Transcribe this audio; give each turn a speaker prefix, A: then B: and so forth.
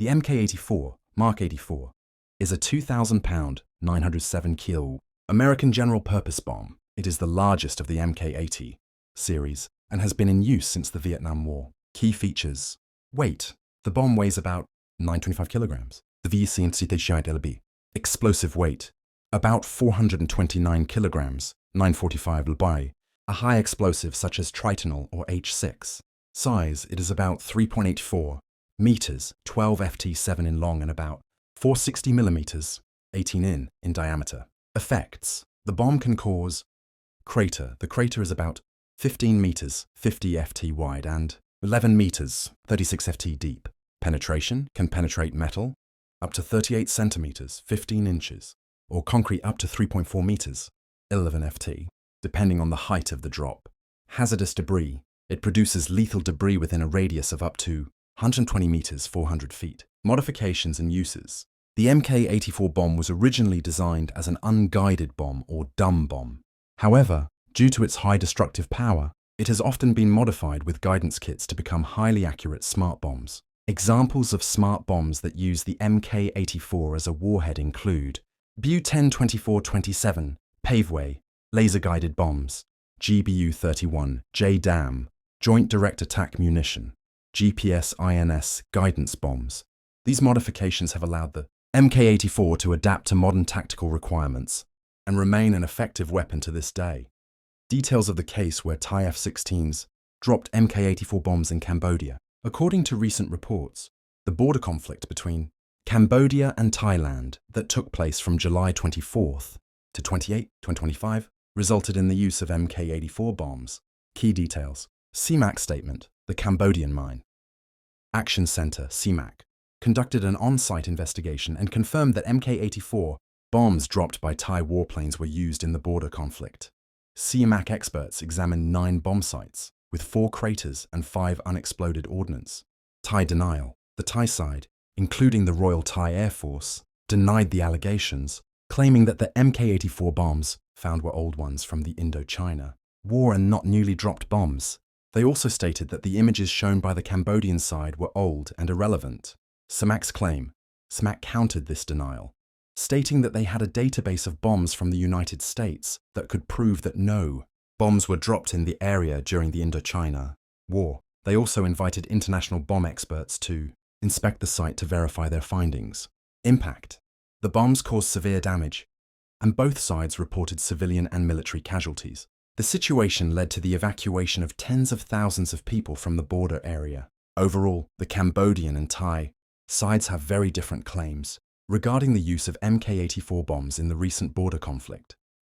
A: The MK-84, Mark 84, is a 2,000-pound, 907-kilo American general-purpose bomb. It is the largest of the MK-80 series and has been in use since the Vietnam War. Key features. Weight. The bomb weighs about 925 kilograms. The V-160 lb. Explosive weight. About 429 kilograms, 945 lb. A high explosive such as tritonal or H6. Size. It is about 3.84 meters, 12 ft 7 in long and about 460 millimeters, 18 in diameter. Effects. The bomb can cause crater. The crater is about 15 meters, 50 ft wide and 11 meters, 36 ft deep. Penetration. Can penetrate metal up to 38 centimeters, 15 inches, or concrete up to 3.4 meters, 11 ft, depending on the height of the drop. Hazardous debris. It produces lethal debris within a radius of up to 120 meters, 400 feet. Modifications and uses. The MK-84 bomb was originally designed as an unguided bomb or dumb bomb. However, due to its high destructive power, it has often been modified with guidance kits to become highly accurate smart bombs. Examples of smart bombs that use the MK-84 as a warhead include Bu-10-24-27, Paveway, laser-guided bombs, GBU-31, JDAM, Joint Direct Attack Munition, GPS-INS guidance bombs. These modifications have allowed the MK-84 to adapt to modern tactical requirements and remain an effective weapon to this day. Details of the case where Thai F-16s dropped MK-84 bombs in Cambodia. According to recent reports, the border conflict between Cambodia and Thailand that took place from July 24th to 28, 2025 resulted in the use of MK-84 bombs. Key details. CMAC statement. The Cambodian Mine Action Center, CMAC, conducted an on-site investigation and confirmed that MK-84 bombs dropped by Thai warplanes were used in the border conflict. CMAC experts examined 9 bomb sites, with 4 craters and 5 unexploded ordnance. Thai denial. The Thai side, including the Royal Thai Air Force, denied the allegations, claiming that the MK-84 bombs found were old ones from the Indochina War and not newly dropped bombs. They also stated that the images shown by the Cambodian side were old and irrelevant. CMAC's claim. CMAC countered this denial, stating that they had a database of bombs from the United States that could prove that no bombs were dropped in the area during the Indochina War. They also invited international bomb experts to inspect the site to verify their findings. Impact. The bombs caused severe damage, and both sides reported civilian and military casualties. The situation led to the evacuation of tens of thousands of people from the border area. Overall, the Cambodian and Thai sides have very different claims regarding the use of MK-84 bombs in the recent border conflict.